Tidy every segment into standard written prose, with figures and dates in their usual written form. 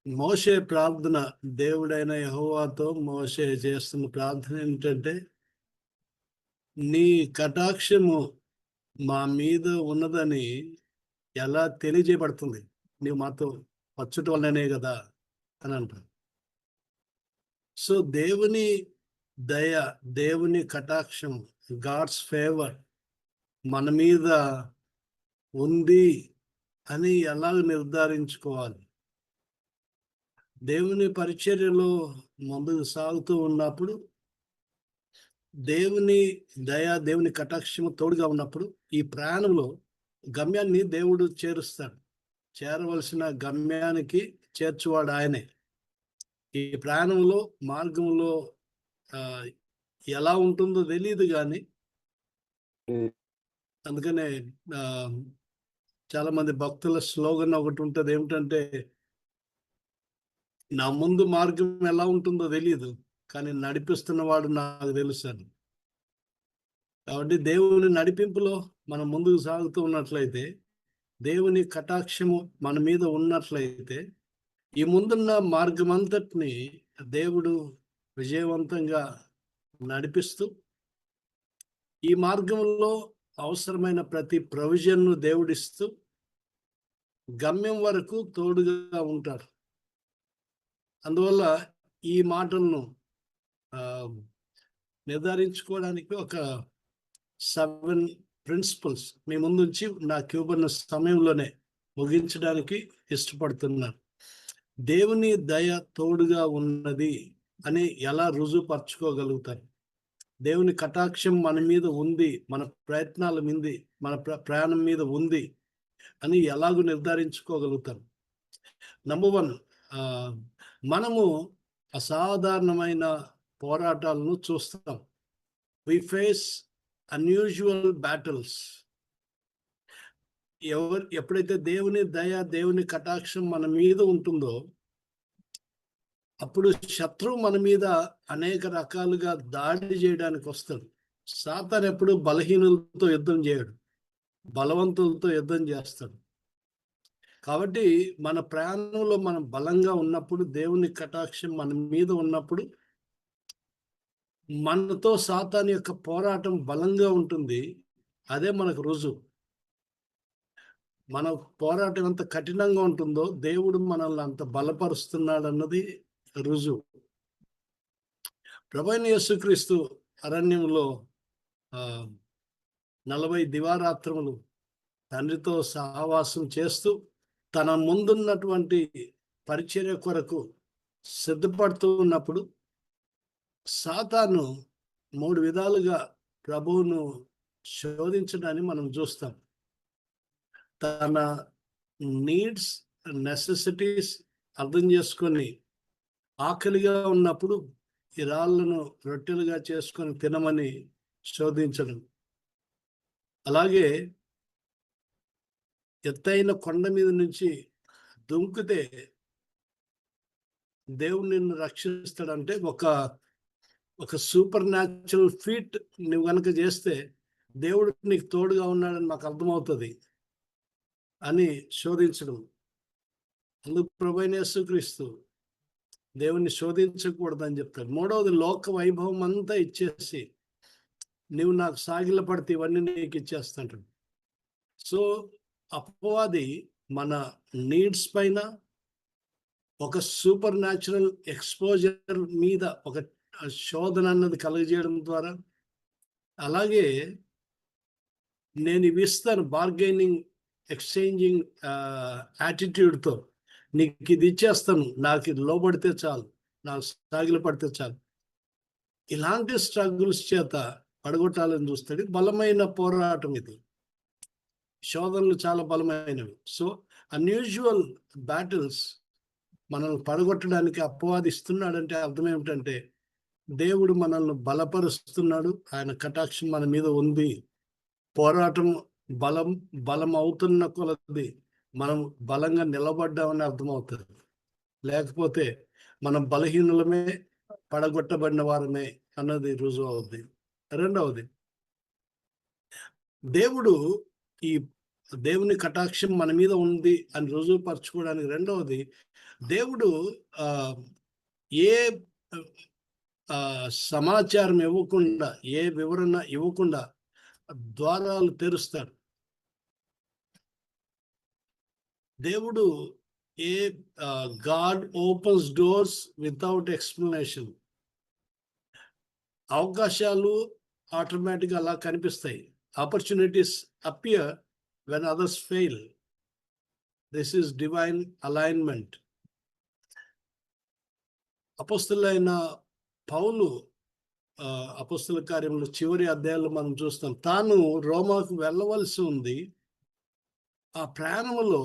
మోషే ప్రార్థన, దేవుడైన యెహోవాతో మోషే చేస్తున్న ప్రార్థన ఏంటంటే, నీ కటాక్షము మా మీద ఉన్నదని ఎలా తెలియజేయబడుతుంది? నీవు మాతో వచ్చుట వల్లనే కదా అని అంటారు. సో దేవుని దయ, దేవుని కటాక్షం, గాడ్స్ ఫేవర్ మన మీద ఉంది అని ఎలా నిర్ధారించుకోవాలి? దేవుని పరిచర్యలో ముందుకు సాగుతూ ఉన్నప్పుడు దేవుని దయ, దేవుని కటాక్షము తోడుగా ఉన్నప్పుడు ఈ ప్రయాణంలో గమ్యాన్ని దేవుడు చేరుస్తాడు. చేరవలసిన గమ్యానికి చేర్చువాడు ఆయనే. ఈ ప్రయాణంలో మార్గంలో ఎలా ఉంటుందో తెలియదు కానీ అందుకనే చాలా మంది భక్తుల స్లోగన్ ఒకటి ఉంటుంది, ఏమిటంటే నా ముందు మార్గం ఎలా ఉంటుందో తెలియదు కానీ నడిపిస్తున్నవాడు నాకు తెలుస్తాడు. కాబట్టి దేవుని నడిపింపులో మనం ముందుకు సాగుతూ ఉన్నట్లయితే, దేవుని కటాక్షము మన మీద ఉన్నట్లయితే, ఈ ముందున్న మార్గం అంతటిని దేవుడు విజయవంతంగా నడిపిస్తూ, ఈ మార్గంలో అవసరమైన ప్రతి ప్రొవిజన్ను దేవుడిస్తూ గమ్యం వరకు తోడుగా ఉంటాడు. అందువల్ల ఈ మాటలను నిర్ధారించుకోవడానికి ఒక 7 ప్రిన్సిపల్స్ మీ ముందుంచి నా క్యూబర్న సమయంలోనే ముగించడానికి ఇష్టపడుతున్నాను. దేవుని దయ తోడుగా ఉన్నది అని ఎలా రుజువుపరచుకోగలుగుతారు? దేవుని కటాక్షం మన మీద ఉంది, మన ప్రయత్నాల మీద, మన ప్రయాణం మీద ఉంది అని ఎలాగూ నిర్ధారించుకోగలుగుతారు? నంబర్ 1, మనము అసాధారణమైన పోరాటాలను చూస్తాం. We face unusual battles. ఎప్పుడైతే దేవుని దయ, దేవుని కటాక్షం మన మీద ఉంటుందో అప్పుడు శత్రువు మన మీద అనేక రకాలుగా దాడి చేయడానికి వస్తాడు. సాతాను ఎప్పుడు బలహీనులతో యుద్ధం చేయడు, బలవంతులతో యుద్ధం చేస్తాడు. కాబట్టి మన ప్రయాణంలో మనం బలంగా ఉన్నప్పుడు, దేవుని కటాక్షం మన మీద ఉన్నప్పుడు మనతో సాతాను యొక్క పోరాటం బలంగా ఉంటుంది. అదే మనకు రుజువు. మన పోరాటం ఎంత కఠినంగా ఉంటుందో దేవుడు మనల్ని అంత బలపరుస్తున్నాడు అన్నది రుజువు. ప్రభువైన యేసుక్రీస్తు అరణ్యంలో 40 దివారాత్రములు తండ్రితో సహవాసం చేస్తూ తన ముందున్నటువంటి పరిచర్య కొరకు సిద్ధపడుతూ ఉన్నప్పుడు సాతాను 3 విధాలుగా ప్రభువును శోధించడాన్ని మనం చూస్తాం. తన నీడ్స్, నెసెసిటీస్ అర్థం చేసుకొని ఆకలిగా ఉన్నప్పుడు ఈ రాళ్లను రొట్టెలుగా చేసుకొని తినమని శోధించడం. అలాగే ఎత్తైన కొండ మీద నుంచి దుంకితే దేవుడు నిన్ను రక్షిస్తాడంటే ఒక సూపర్ న్యాచురల్ ఫీట్ నువ్వు కనుక చేస్తే దేవుడు నీకు తోడుగా ఉన్నాడని మాకు అర్థమవుతుంది అని శోధించడం. అందుకు ప్రభువైన యేసుక్రీస్తు దేవుణ్ణి శోధించకూడదని చెప్తాడు. 3వది, లోక వైభవం అంతా ఇచ్చేసి నువ్వు నాకు సాగిల పడితే ఇవన్నీ నీకు ఇచ్చేస్తాడు. సో అపవాది మన నీడ్స్ పైన ఒక సూపర్ న్యాచురల్ ఎక్స్పోజర్ మీద ఒక శోధన అన్నది కలుగజేయడం ద్వారా, అలాగే నేను ఇవి ఇస్తాను బార్గెనింగ్, ఎక్స్చేంజింగ్ యాటిట్యూడ్తో నీకు ఇది ఇచ్చేస్తాను, నాకు ఇది లోబడితే చాలు, నాకు సాగిల పడితే చాలు, ఇలాంటి స్ట్రగుల్స్ చేత పడగొట్టాలని చూస్తాడు. బలమైన పోరాటం ఇది. శోధనలు చాలా బలమైనవి. సో అన్యూజువల్ బ్యాటిల్స్ మనల్ని పడగొట్టడానికి అపవాది ఇస్తున్నాడంటే అర్థం ఏమిటంటే దేవుడు మనల్ని బలపరుస్తున్నాడు, ఆయన కటాక్షం మన మీద ఉంది. పోరాటం బలం అవుతున్న కొలది మనం బలంగా నిలబడ్డామని అర్థమవుతుంది. లేకపోతే మనం బలహీనులమే, పడగొట్టబడిన వారమే అన్నది రుజువు అవుద్ది. 2వది, దేవుడు ఈ దేవుని కటాక్షం మన మీద ఉంది అని రుజువుపరచుకోవడానికి. రెండవది, దేవుడు ఏ సమాచారం ఇవ్వకుండా, ఏ వివరణ ఇవ్వకుండా ద్వారాలు తెరుస్తాడు. దేవుడు God opens doors without explanation. అవకాశాలు ఆటోమేటిక్గా అలా కనిపిస్తాయి. Opportunities appear when others fail. This is divine alignment. అపొస్తలులైన పౌలు అపొస్తల కార్యములు చివరి అధ్యాయంలో మనం చూస్తాం, తాను రోమాకు వెళ్ళవలసి ఉంది. ఆ ప్రయాణంలో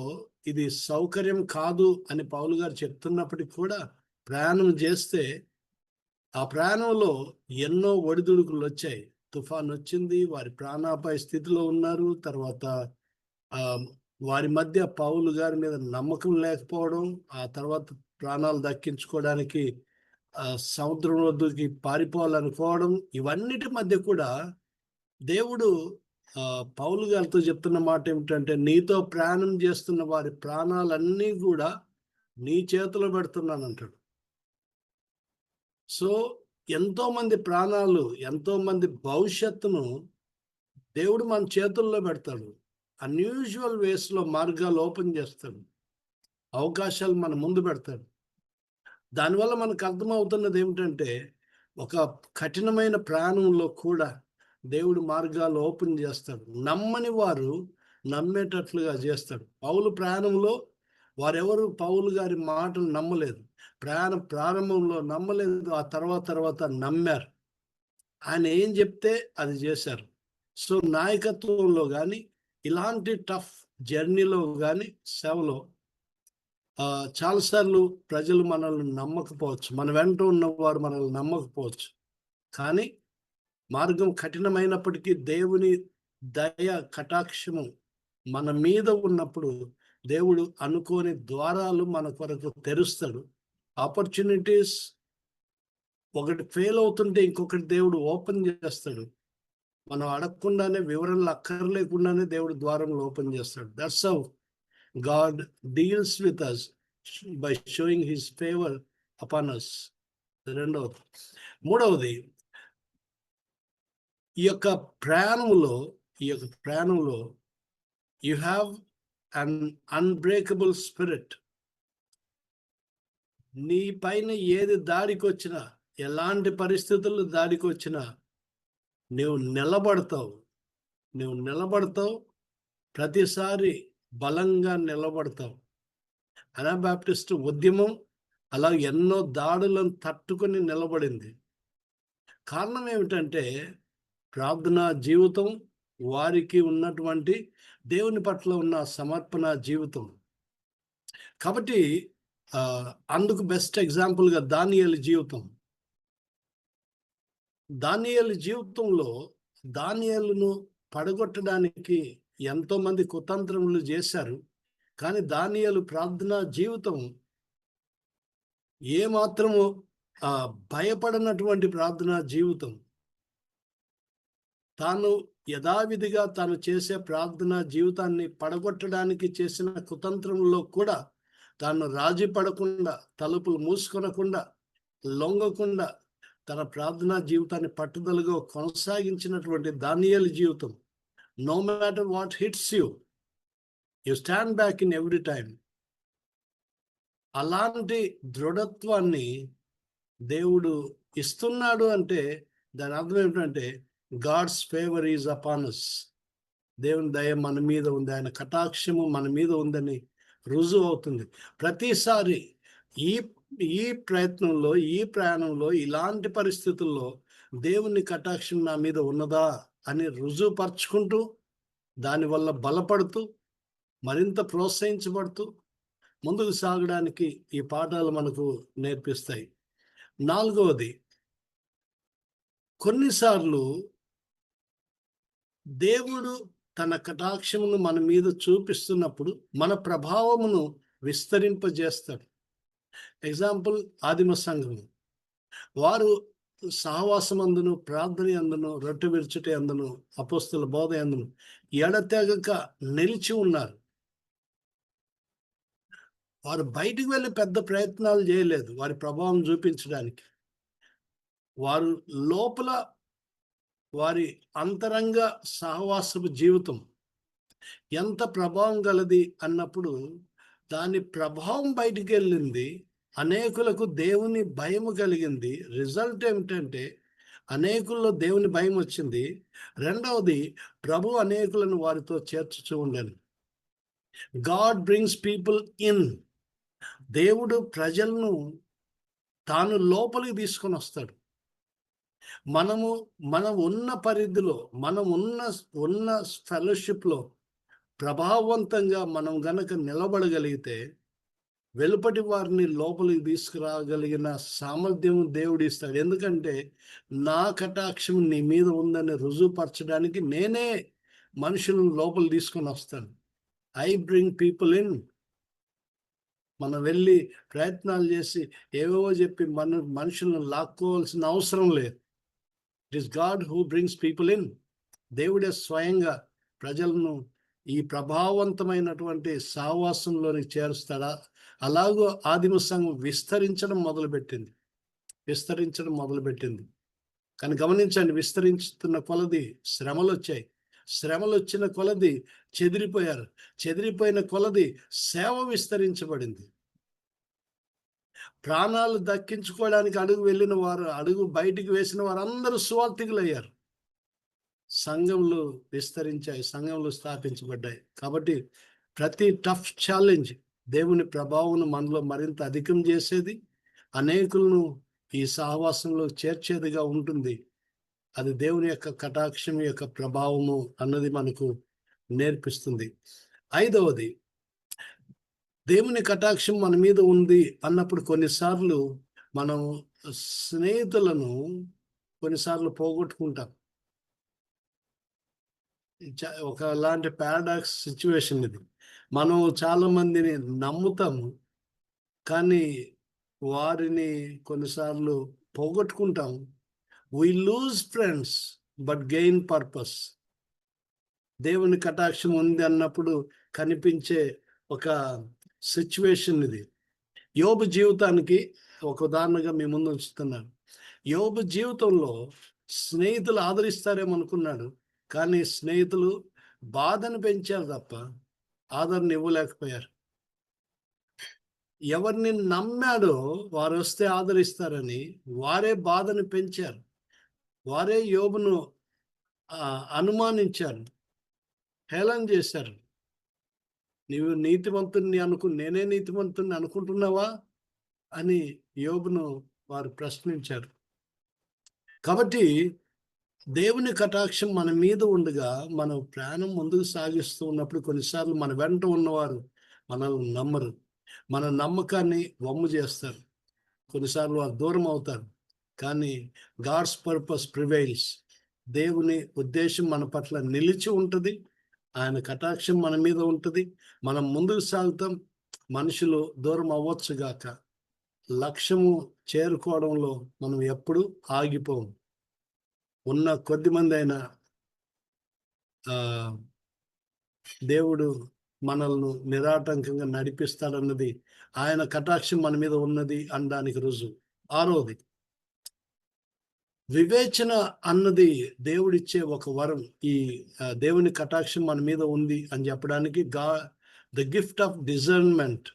ఇది సౌకర్యం కాదు అని పౌలు గారు చెప్తున్నప్పటికీ కూడా ప్రయాణం చేస్తే ఆ ప్రయాణంలో ఎన్నో ఒడిదుడుకులు వచ్చాయి. తుఫాన్ వచ్చింది, వారి ప్రాణాపాయ స్థితిలో ఉన్నారు. తర్వాత వారి మధ్య పౌలు గారి మీద నమ్మకం లేకపోవడం, ఆ తర్వాత ప్రాణాలు దక్కించుకోవడానికి సముద్రం వద్దకి పారిపోవాలనుకోవడం, ఇవన్నిటి మధ్య కూడా దేవుడు పౌలు గారితో చెప్తున్న మాట ఏమిటంటే, నీతో ప్రయాణం చేస్తున్న వారి ప్రాణాలన్నీ కూడా నీ చేతిలో పెడుతున్నానంటాడు. సో ఎంతో మంది ప్రాణాలు, ఎంతో మంది భవిష్యత్తును దేవుడు మన చేతుల్లో పెడతాడు. అన్యూజువల్ వేస్లో మార్గాలు ఓపెన్ చేస్తాడు, అవకాశాలు మన ముందు పెడతాడు. దానివల్ల మనకు అర్థమవుతున్నది ఏమిటంటే, ఒక కఠినమైన ప్రయాణంలో కూడా దేవుడు మార్గాలు ఓపెన్ చేస్తాడు. నమ్మని వారు నమ్మేటట్లుగా చేస్తాడు. పౌలు ప్రయాణంలో వారెవరు పౌలు గారి మాటలు నమ్మలేదు. ప్రారంభంలో నమ్మలేదు, ఆ తర్వాత నమ్మారు. ఆయన ఏం చెప్తే అది చేశారు. సో నాయకత్వంలో కానీ, ఇలాంటి టఫ్ జర్నీలో కానీ, సేవలో చాలాసార్లు ప్రజలు మనల్ని నమ్మకపోవచ్చు, మన వెంట ఉన్నవారు మనల్ని నమ్మకపోవచ్చు. కానీ మార్గం కఠినమైనప్పటికీ దేవుని దయ కటాక్షము మన మీద ఉన్నప్పుడు దేవుడు అనుకోని ద్వారాలు మన కొరకు తెరుస్తాడు. ఆపర్చునిటీస్ ఒకటి ఫెయిల్ అవుతుంటే ఇంకొకటి దేవుడు ఓపెన్ చేస్తాడు. మనం అడగకుండానే, వివరణలు అక్కర్లేకుండానే దేవుడు ద్వారంలో ఓపెన్ చేస్తాడు. That's how God deals with us by showing his favor upon us. రెండవది. మూడవది, ఈ యొక్క ప్రయాణంలో you have an unbreakable spirit. నీ పైన ఏది దాడికి వచ్చినా, ఎలాంటి పరిస్థితులు దాడికి వచ్చినా నువ్వు నిలబడతావు. ప్రతిసారి బలంగా నిలబడతావు. అనాబాప్టిస్ట్ ఉద్యమం అలా ఎన్నో దాడులను తట్టుకొని నిలబడింది. కారణం ఏమిటంటే ప్రార్థనా జీవితం, వారికి ఉన్నటువంటి దేవుని పట్ల ఉన్న సమర్పణ జీవితం. కాబట్టి అందుకు బెస్ట్ ఎగ్జాంపుల్గా దానియేలు జీవితంలో దానియేలును పడగొట్టడానికి ఎంతో మంది కుతంత్రములు చేశారు. కానీ దానియేలు ప్రార్థనా జీవితం ఏమాత్రము భయపడనటువంటి ప్రార్థనా జీవితం. తాను యథావిధిగా తాను చేసే ప్రార్థనా జీవితాన్ని పడగొట్టడానికి చేసిన కుతంత్రంలో కూడా తాను రాజీ పడకుండా, తలుపులు మూసుకొనకుండా, లొంగకుండా తన ప్రార్థనా జీవితాన్ని పట్టుదలగా కొనసాగించినటువంటి దానియేలు జీవితం. No matter what hits you stand back in every time. అలాంటి దృఢత్వాన్ని దేవుడు ఇస్తున్నాడు అంటే దాని అర్థం ఏమిటంటే, God's favour is upon us. దేవుని దయ మన మీద ఉంది, ఆయన కటాక్షము మన మీద ఉందని రుజువు అవుతుంది. ప్రతిసారి ఈ ప్రయత్నంలో, ఈ ప్రయాణంలో, ఇలాంటి పరిస్థితుల్లో దేవుని కటాక్షం నా మీద ఉన్నదా అని రుజువుపరుచుకుంటూ, దానివల్ల బలపడుతూ, మరింత ప్రోత్సహించబడుతూ ముందుకు సాగడానికి ఈ పాఠాలు మనకు నేర్పిస్తాయి. నాలుగవది, కొన్నిసార్లు దేవుడు తన కటాక్షమును మన మీద చూపిస్తున్నప్పుడు మన ప్రభావమును విస్తరింపజేస్తాడు. ఎగ్జాంపుల్, ఆదిమ సంఘం వారు సహవాసం అందును, ప్రార్థన అందును, రొట్టె విరుచుట అందును, అపోస్తుల బోధ అందును ఎడతెగక నిలిచి ఉన్నారు. వారు బయటికి వెళ్ళి పెద్ద ప్రయత్నాలు చేయలేదు వారి ప్రభావం చూపించడానికి. వారు లోపల వారి అంతరంగ సహవాసపు జీవితం ఎంత ప్రభావం గలది అన్నప్పుడు దాని ప్రభావం బయటికి వెళ్ళింది. అనేకులకు దేవుని భయము కలిగింది. రిజల్ట్ ఏమిటంటే అనేకుల్లో దేవుని భయం వచ్చింది. రెండవది, ప్రభు అనేకులను వారితో చేర్చుచూ ఉండను. God brings people in. దేవుడు ప్రజలను తాను లోపలికి తీసుకొని వస్తాడు. మనం ఉన్న పరిధిలో, మనం ఉన్న ఫెలోషిప్లో ప్రభావవంతంగా మనం గనక నిలబడగలిగితే వెలుపటి వారిని లోపలికి తీసుకురాగలిగిన సామర్థ్యం దేవుడు ఇస్తాడు. ఎందుకంటే నా కటాక్షం నీ మీద ఉందని రుజువుపరచడానికి నేనే మనుషులను లోపలి తీసుకొని వస్తాను. I bring people in. మనం వెళ్ళి ప్రయత్నాలు చేసి ఏవేవో చెప్పి మనుషులను లాక్కోవాల్సిన అవసరం లేదు. It is God who brings people in. దేవుడే స్వయంగా ప్రజలను ఈ ప్రభావవంతమైనటువంటి సహవాసంలోని చేరుస్తాడా. అలాగూ ఆదిమ సంఘం విస్తరించడం మొదలుపెట్టింది. కానీ గమనించండి, విస్తరించుతున్న కొలది శ్రమలు వచ్చాయి. శ్రమలు వచ్చిన కొలది చెదిరిపోయారు. చెదిరిపోయిన కొలది సేవ విస్తరించబడింది. ప్రాణాలు దక్కించుకోవడానికి అడుగు బయటికి వేసిన వారు అందరూ సువార్థికులయ్యారు. సంఘంలో విస్తరించాయి, సంఘంలో స్థాపించబడ్డాయి. కాబట్టి ప్రతి టఫ్ ఛాలెంజ్ దేవుని ప్రభావం మనలో మరింత అధికం చేసేది, అనేకులను ఈ సహవాసంలో చేర్చేదిగా ఉంటుంది. అది దేవుని యొక్క కటాక్షం యొక్క ప్రభావము అన్నది మనకు నేర్పిస్తుంది. ఐదవది, దేవుని కటాక్షం మన మీద ఉంది అన్నప్పుడు కొన్నిసార్లు మనం స్నేహితులను కొన్నిసార్లు పోగొట్టుకుంటాం. ఒకలాంటి పారాడాక్స్ సిచ్యువేషన్ ఇది. మనం చాలా మందిని నమ్ముతాము, కానీ వారిని కొన్నిసార్లు పోగొట్టుకుంటాం. we lose friends but gain purpose. దేవుని కటాక్షం ఉంది అన్నప్పుడు కనిపించే ఒక సిచ్యువేషన్ ఇది. యోబు జీవితానికి ఒక ఉదాహరణగా మీ ముందు ఉంచుతున్నాను. యోబు జీవితంలో స్నేహితులు ఆదరిస్తారేమో అనుకున్నాడు, కానీ స్నేహితులు బాధను పెంచారు తప్ప ఆదరణ ఇవ్వలేకపోయారు. ఎవరిని నమ్మాడో వారు వస్తే ఆదరిస్తారని వారే బాధను పెంచారు. వారే యోబును అనుమానించారు, హేళన చేశారు. నీవు నీతిమంతుని నేనే నీతిమంతుని అనుకుంటున్నావా అని యోబును వారు ప్రశ్నించారు. కాబట్టి దేవుని కటాక్షం మన మీద ఉండగా మన ప్రాణం ముందుకు సాగిస్తూ ఉన్నప్పుడు కొన్నిసార్లు మన వెంట ఉన్నవారు మనల్ని నమ్మరు, మన నమ్మకాన్ని వమ్ము చేస్తారు. కొన్నిసార్లు వారు దూరం అవుతారు. కానీ గాడ్స్ పర్పస్ ప్రివైల్స్. దేవుని ఉద్దేశం మన పట్ల నిలిచి ఉంటుంది. ఆయన కటాక్షం మన మీద ఉంటుంది. మనం ముందుకు సాగుతాం. మనుషులు దూరం అవ్వచ్చుగాక, లక్ష్యము చేరుకోవడంలో మనం ఎప్పుడు ఆగిపోము. ఉన్న కొద్ది మంది అయినా దేవుడు మనల్ని నిరాటంకంగా నడిపిస్తాడన్నది, ఆయన కటాక్షం మన మీద ఉన్నది అనడానికి రుజువు. ఆరోది, వివేచన అన్నది దేవుడిచ్చే ఒక వరం. ఈ దేవుని కటాక్షం మన మీద ఉంది అని చెప్పడానికి the gift of discernment.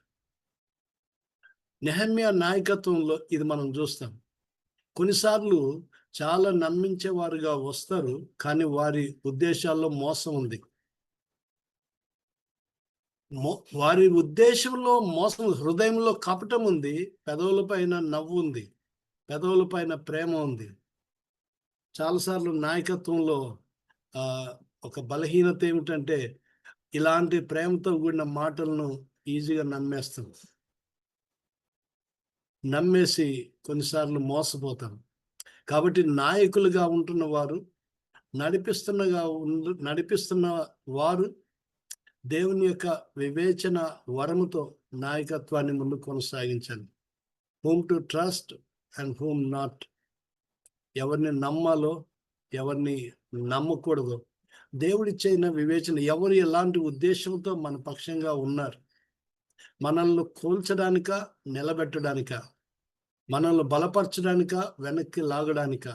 Nehemiah నాయకత్వంలో ఇది మనం చూస్తాం. కొన్నిసార్లు చాలా నమ్మించేవారుగా వస్తారు, కానీ వారి ఉద్దేశాల్లో మోసం ఉంది. వారి ఉద్దేశంలో మోసం, హృదయంలో కపటం ఉంది, పెదవుల పైన నవ్వు ఉంది, పెదవుల పైన ప్రేమ ఉంది. చాలాసార్లు నాయకత్వంలో ఒక బలహీనత ఏమిటంటే ఇలాంటి ప్రేమతో కూడిన మాటలను ఈజీగా నమ్మేసి కొన్నిసార్లు మోసపోతాం. కాబట్టి నాయకులుగా ఉంటున్న వారు, నడిపిస్తున్న వారు దేవుని యొక్క వివేచన వరముతో నాయకత్వాన్ని ముందు కొనసాగించాలి. whom to trust and whom not. ఎవరిని నమ్మాలో ఎవరిని నమ్మకూడదు దేవుడిచ్చిన వివేచన. ఎవరు ఎలాంటి ఉద్దేశంతో మన పక్షంగా ఉన్నారు, మనల్ని కూల్చడానిక, నిలబెట్టడానిక, మనల్ని బలపరచడానిక, వెనక్కి లాగడానిక,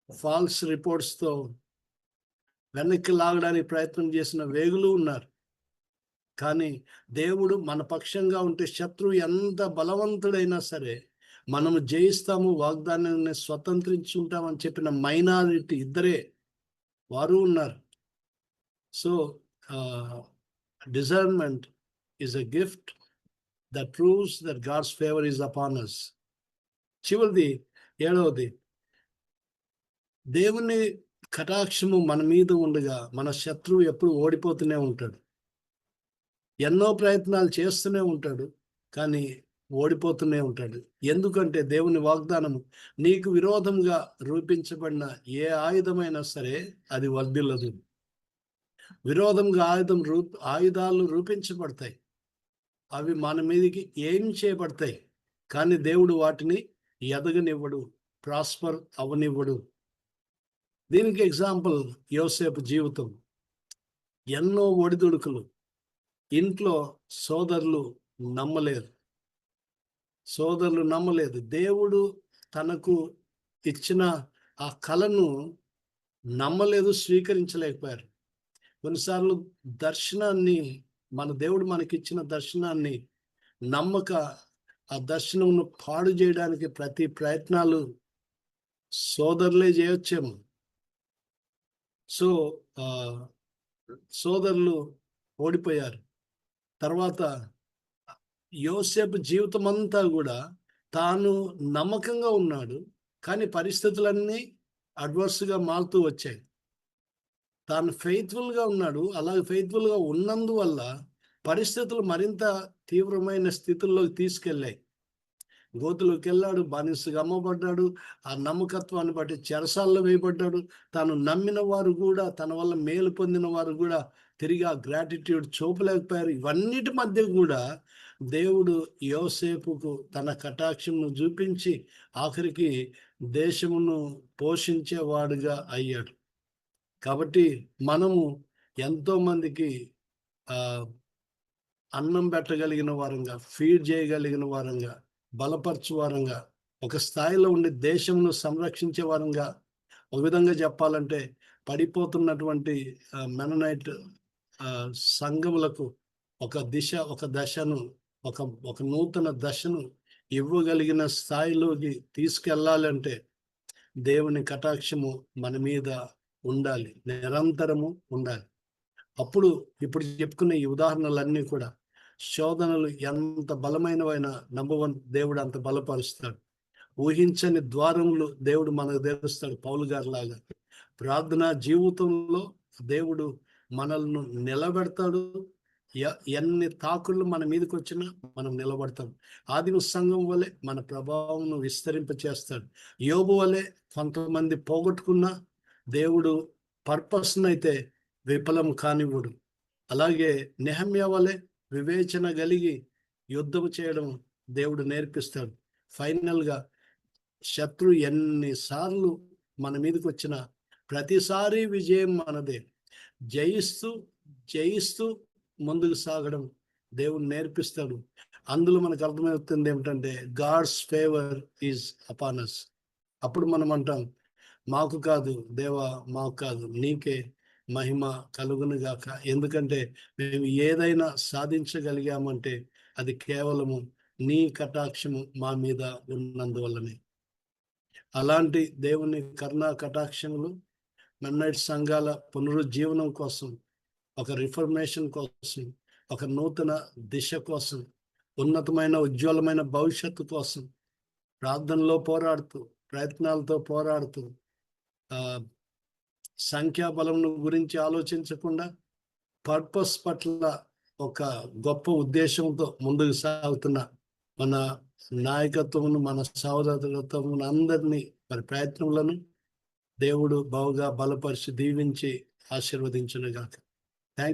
ఫాల్స్ రిపోర్ట్స్తో వెనక్కి లాగడానికి ప్రయత్నం చేసిన వేగులు ఉన్నారు. కానీ దేవుడు మన పక్షంగా ఉంటే శత్రువు ఎంత బలవంతుడైనా సరే మనము జయిస్తాము, వాగ్దానాన్ని స్వతంత్రించుకుంటామని చెప్పిన మైనారిటీ ఇద్దరే వారు ఉన్నారు. So discernment is a gift that proves that God's favor is upon us. చివరిది, ఏడవది, దేవుని కటాక్షము మన మీద ఉండగా మన శత్రువు ఎప్పుడు ఓడిపోతూనే ఉంటాడు. ఎన్నో ప్రయత్నాలు చేస్తూనే ఉంటాడు, కానీ ఓడిపోతూనే ఉంటాడు. ఎందుకంటే దేవుని వాగ్దానము, నీకు విరోధంగా రూపించబడిన ఏ ఆయుధమైనా సరే అది వర్ధిల్లదు. విరోధంగా ఆయుధాలు రూపించబడతాయి, అవి మన మీదకి ఏం చేయబడతాయి, కానీ దేవుడు వాటిని ఎదగనివ్వడు, ప్రాస్పర్ అవనివ్వడు. దీనికి ఎగ్జాంపుల్ యోసేపు జీవితం. ఎన్నో ఒడిదుడుకులు, ఇంట్లో సోదరులు నమ్మలేదు. దేవుడు తనకు ఇచ్చిన ఆ కళను నమ్మలేదు, స్వీకరించలేకపోయారు. కొన్నిసార్లు దర్శనాన్ని, మన దేవుడు మనకిచ్చిన దర్శనాన్ని నమ్మక ఆ దర్శనమును పాడు చేయడానికి ప్రతి ప్రయత్నాలు సోదరులే చేయొచ్చేమో. సో సోదరులు ఓడిపోయారు. తర్వాత యోసేపు జీవితం అంతా కూడా తాను నమ్మకంగా ఉన్నాడు, కానీ పరిస్థితులన్నీ అడ్వర్స్గా మారుతూ వచ్చాయి. తాను ఫెయిత్ఫుల్గా ఉన్నాడు, అలాగే ఫెయిత్ఫుల్గా ఉన్నందువల్ల పరిస్థితులు మరింత తీవ్రమైన స్థితుల్లోకి తీసుకెళ్ళాయి. గోతులోకి వెళ్ళాడు, బానిసగా అమ్మబడ్డాడు, ఆ నమ్మకత్వాన్ని బట్టి చెరసాల్లో వేయబడ్డాడు. తాను నమ్మిన వారు కూడా, తన వల్ల మేలు పొందిన వారు కూడా తిరిగి ఆ గ్రాటిట్యూడ్ చూపలేకపోయారు. ఇవన్నిటి మధ్య కూడా దేవుడు యోసేపుకు తన కటాక్షమును చూపించి ఆఖరికి దేశమును పోషించేవాడుగా అయ్యాడు. కాబట్టి మనము ఎంతో మందికి అన్నం పెట్టగలిగిన వారంగా, ఫీడ్ చేయగలిగిన వారంగా, బలపరచు వారంగా, ఒక స్థాయిలో ఉండి దేశంను సంరక్షించే వారంగా, ఒక విధంగా చెప్పాలంటే పడిపోతున్నటువంటి మెననైట్ సంఘములకు ఒక దశను, ఒక నూతన దశను ఇవ్వగలిగిన స్థాయిలోకి తీసుకెళ్ళాలంటే దేవుని కటాక్షము మన మీద ఉండాలి, నిరంతరము ఉండాలి. అప్పుడు ఇప్పుడు చెప్పుకున్న ఈ ఉదాహరణలన్నీ కూడా, శోధనలు ఎంత బలమైనవైనా నంబర్ 1 దేవుడు అంత బలపరుస్తాడు. ఊహించని ద్వారములు దేవుడు మనకు తెరుస్తాడు. పౌలు గారి లాగా ప్రార్థనా జీవితంలో దేవుడు మనల్ని నిలబెడతాడు. ఎన్ని తాకుళ్ళు మన మీదకి వచ్చినా మనం నిలబడతాం. ఆదిమ సంఘం వలె మన ప్రభావం విస్తరింప చేస్తాడు. యోబు వలె కొంతమంది పోగొట్టుకున్నా దేవుడు పర్పస్నైతే విఫలం కానివ్వడు. అలాగే నెహమ్యా వలె వివేచన కలిగి యుద్ధం చేయడం దేవుడు నేర్పిస్తాడు. ఫైనల్గా శత్రు ఎన్నిసార్లు మన మీదకి వచ్చినా ప్రతిసారి విజయం మనదే. జయిస్తూ ముందుకు సాగడం దేవుడు నేర్పిస్తాడు. అందులో మనకు అర్థమవుతుంది ఏమిటంటే God's favour is upon us. అప్పుడు మనం అంటాం, మాకు కాదు దేవా, మాకు కాదు, నీకే మహిమ కలుగును గాక. ఎందుకంటే మేము ఏదైనా సాధించగలిగామంటే అది కేవలము నీ కటాక్షము మా మీద ఉన్నందువల్లనే. అలాంటి దేవుని కరుణా కటాక్షములు మెన్నైట్ సంఘాల పునరుజ్జీవనం కోసం, ఒక రిఫర్మేషన్ కోసం, ఒక నూతన దిశ కోసం, ఉన్నతమైన ఉజ్వలమైన భవిష్యత్తు కోసం ప్రార్థనలో పోరాడుతూ, ప్రయత్నాలతో పోరాడుతూ, సంఖ్యాబలం గురించి ఆలోచించకుండా పర్పస్ పట్ల ఒక గొప్ప ఉద్దేశంతో ముందుకు సాగుతున్న మన నాయకత్వమును, మన సహోదరత్వమును అందరినీ, మరి ప్రయత్నములను దేవుడు బాగా బలపరిచి దీవించి ఆశీర్వదించునుగాక.